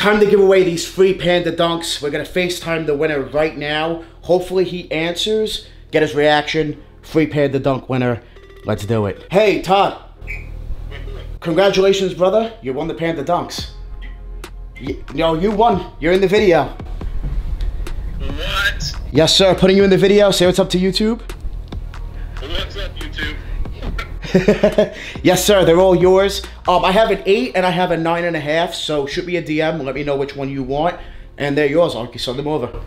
time to give away these free Panda Dunks. We're gonna FaceTime the winner right now. Hopefully he answers, get his reaction. Free Panda Dunk winner. Let's do it. Hey, Todd. Congratulations, brother. You won the Panda Dunks. No, you won. You're in the video. What? Yes, sir. Putting you in the video. Say what's up to YouTube. What's up, YouTube? Yes, sir. They're all yours. I have an 8 and I have a 9.5. So shoot me a DM. Let me know which one you want, and they're yours. I'll send them over. All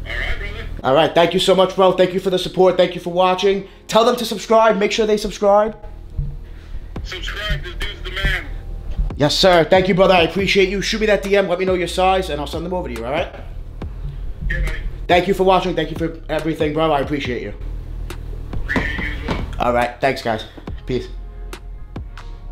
right, brother. All right. Thank you so much, bro. Thank you for the support. Thank you for watching. Tell them to subscribe. Make sure they subscribe. Subscribe. This dude's the man. Yes, sir. Thank you, brother. I appreciate you. Shoot me that DM. Let me know your size, and I'll send them over to you. All right. Yeah, buddy. Thank you for watching. Thank you for everything, bro. I appreciate you. Appreciate you as well. All right. Thanks, guys. Peace.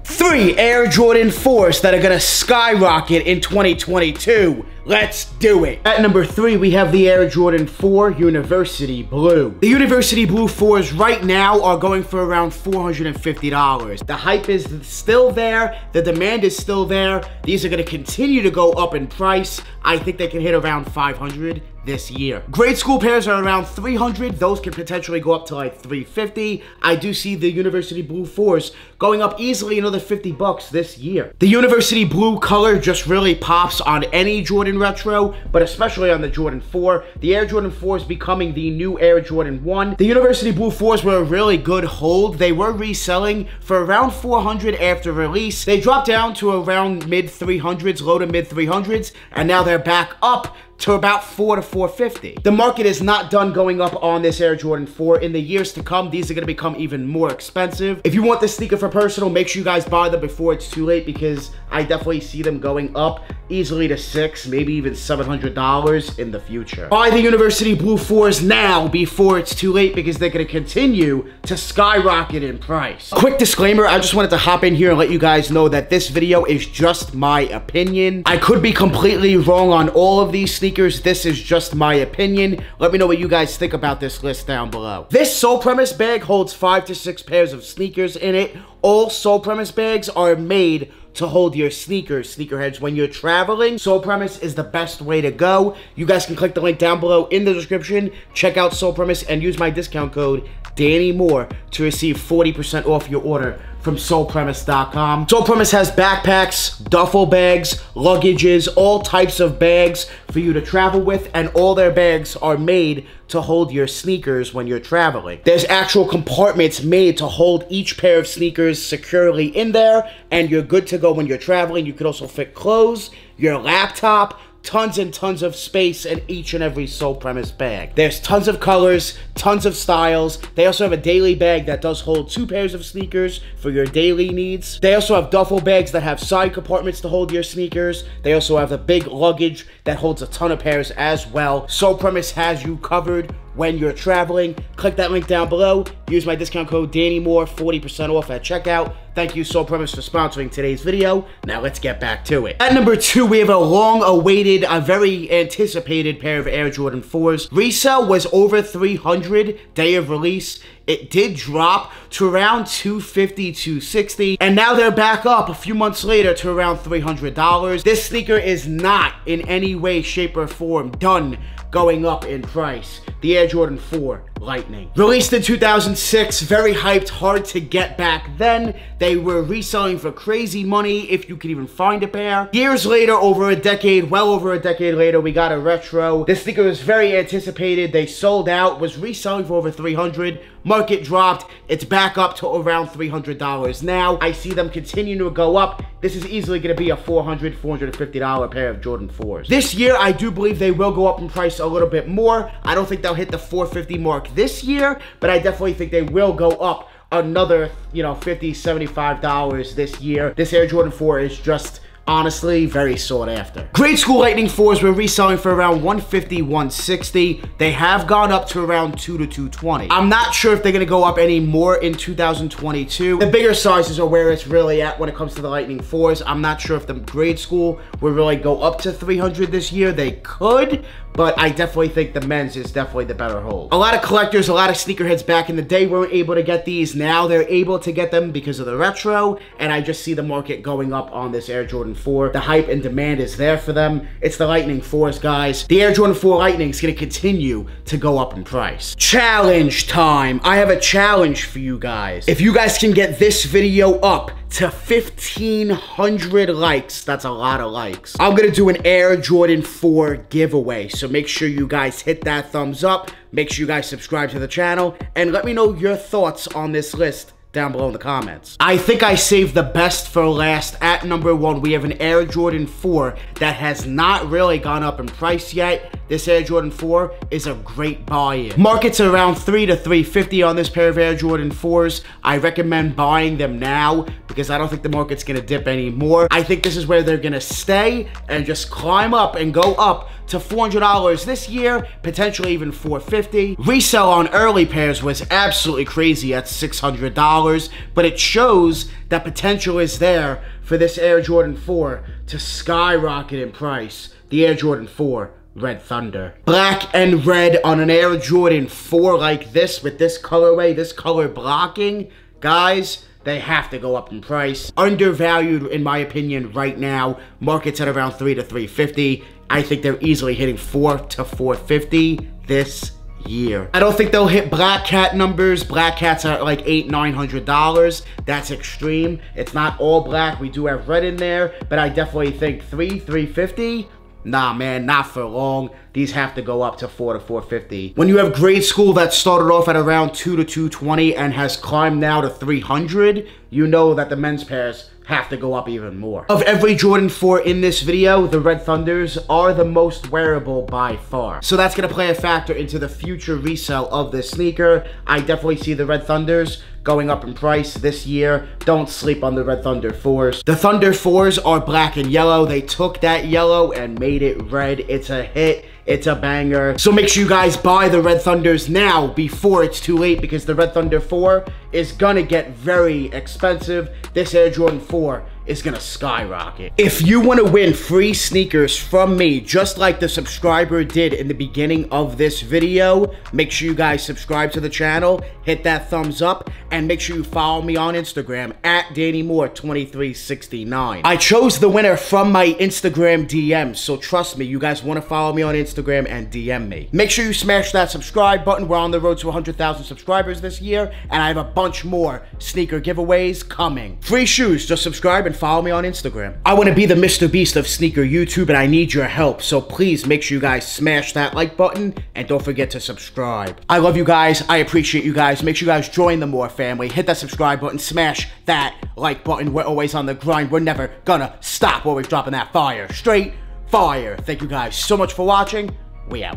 3 Air Jordan 4s that are going to skyrocket in 2022. Let's do it. At number 3, we have the Air Jordan 4 University Blue. The University Blue 4s right now are going for around $450. The hype is still there. The demand is still there. These are going to continue to go up in price. I think they can hit around $500 this year. Grade school pairs are around $300. Those can potentially go up to like $350. I do see the University Blue 4s going up easily another $50 this year. The University Blue color just really pops on any Jordan retro, but especially on the Jordan 4. The Air Jordan 4 is becoming the new Air Jordan 1. The University Blue 4s were a really good hold. They were reselling for around $400 after release. They dropped down to around mid 300s, low to mid 300s, and now they're back up to about $400 to $450. The market is not done going up on this Air Jordan 4. In the years to come, these are going to become even more expensive. If you want this sneaker for personal, make sure you guys buy them before it's too late, because I definitely see them going up easily to $600, maybe even $700 in the future. Buy the University Blue 4s now before it's too late, because they're going to continue to skyrocket in price. Quick disclaimer, I just wanted to hop in here and let you guys know that this video is just my opinion. I could be completely wrong on all of these sneakers. This is just my opinion. Let me know what you guys think about this list down below. This Sole Premise bag holds 5 to 6 pairs of sneakers in it. All Sole Premise bags are made to hold your sneakers, sneakerheads. When you're traveling, Sole Premise is the best way to go. You guys can click the link down below in the description, check out Sole Premise, and use my discount code DannyMoore to receive 40% off your order from SolePremise.com. Sole Premise has backpacks, duffel bags, luggages, all types of bags for you to travel with, and all their bags are made to hold your sneakers when you're traveling. There's actual compartments made to hold each pair of sneakers securely in there, and you're good to go when you're traveling. You could also fit clothes, your laptop, tons and tons of space in each and every Sole Premise bag. There's tons of colors, tons of styles. They also have a daily bag that does hold 2 pairs of sneakers for your daily needs. They also have duffel bags that have side compartments to hold your sneakers. They also have a big luggage that holds a ton of pairs as well. Sole Premise has you covered when you're traveling. Click that link down below. Use my discount code DannyMoore, 40% off at checkout. Thank you, Sole Premise, for sponsoring today's video. Now let's get back to it. At number 2, we have a long-awaited, a very anticipated pair of Air Jordan 4s. Resale was over $300 day of release. It did drop to around $250, $260, and now they're back up a few months later to around $300. This sneaker is not in any way, shape, or form done going up in price. The Air Jordan 4 Lightning. Released in 2006, very hyped, hard to get back then. They were reselling for crazy money if you could even find a pair. Years later, over a decade, well over a decade later, we got a retro. This sneaker was very anticipated. They sold out, was reselling for over $300. Market dropped. It's back up to around $300 now. I see them continuing to go up. This is easily going to be a $400, $450 pair of Jordan 4s. This year, I do believe they will go up in price a little bit more. I don't think they'll hit the $450 mark this year, but I definitely think they will go up another, $50, $75 this year. This Air Jordan 4 is just honestly very sought after. Grade school Lightning 4s were reselling for around $150, $160. They have gone up to around $200 to $220. I'm not sure if they're gonna go up any more in 2022. The bigger sizes are where it's really at when it comes to the Lightning 4s. I'm not sure if the grade school will really go up to $300 this year. They could, but I definitely think the men's is definitely the better hold. A lot of collectors, a lot of sneakerheads back in the day weren't able to get these. Now they're able to get them because of the retro, and I just see the market going up on this Air Jordan 4. The hype and demand is there for them. It's the Lightning 4s, guys. The Air Jordan 4 Lightning is going to continue to go up in price. Challenge time. I have a challenge for you guys. If you guys can get this video up to 1,500 likes, that's a lot of likes, I'm going to do an Air Jordan 4 giveaway. So make sure you guys hit that thumbs up. Make sure you guys subscribe to the channel. And let me know your thoughts on this list down below in the comments. I think I saved the best for last. At number 1, we have an Air Jordan 4 that has not really gone up in price yet. This Air Jordan 4 is a great buy-in. Market's around $300 to $350 on this pair of Air Jordan 4s. I recommend buying them now because I don't think the market's gonna dip anymore. I think this is where they're gonna stay and just climb up and go up to $400 this year, potentially even $450. Resale on early pairs was absolutely crazy at $600, but it shows that potential is there for this Air Jordan 4 to skyrocket in price. The Air Jordan 4 Red Thunder. Black and red on an Air Jordan 4 like this, with this colorway, this color blocking, guys, they have to go up in price. Undervalued, in my opinion, right now. Market's at around $300 to $350. I think they're easily hitting $400 to $450 this year. I don't think they'll hit Black Cat numbers. Black Cats are like $800, $900. That's extreme. It's not all black. We do have red in there, but I definitely think $350. Nah, man, not for long. These have to go up to $400 to $450. When you have grade school that started off at around $200 to $220 and has climbed now to $300, you know that the men's pairs have to go up even more. Of every Jordan 4 in this video, the Red Thunders are the most wearable by far. So that's gonna play a factor into the future resale of this sneaker. I definitely see the Red Thunders going up in price this year. Don't sleep on the Red Thunder 4s. The Thunder 4s are black and yellow. They took that yellow and made it red. It's a hit. It's a banger. So make sure you guys buy the Red Thunders now before it's too late, because the Red Thunder 4 is gonna get very expensive. This Air Jordan 4 is gonna skyrocket. If you wanna win free sneakers from me, just like the subscriber did in the beginning of this video, make sure you guys subscribe to the channel, hit that thumbs up, and make sure you follow me on Instagram at DannyMoore2369. I chose the winner from my Instagram DMs, so trust me, you guys wanna follow me on Instagram and DM me. Make sure you smash that subscribe button. We're on the road to 100,000 subscribers this year, and I have a bunch more sneaker giveaways coming. Free shoes, just subscribe and follow me on Instagram. I want to be the Mr. Beast of sneaker YouTube, and I need your help, so please make sure you guys smash that like button and don't forget to subscribe. I love you guys. I appreciate you guys. Make sure you guys join the Moore family. Hit that subscribe button, smash that like button. We're always on the grind. We're never gonna stop. Always dropping that fire. Straight fire. Thank you guys so much for watching. We out.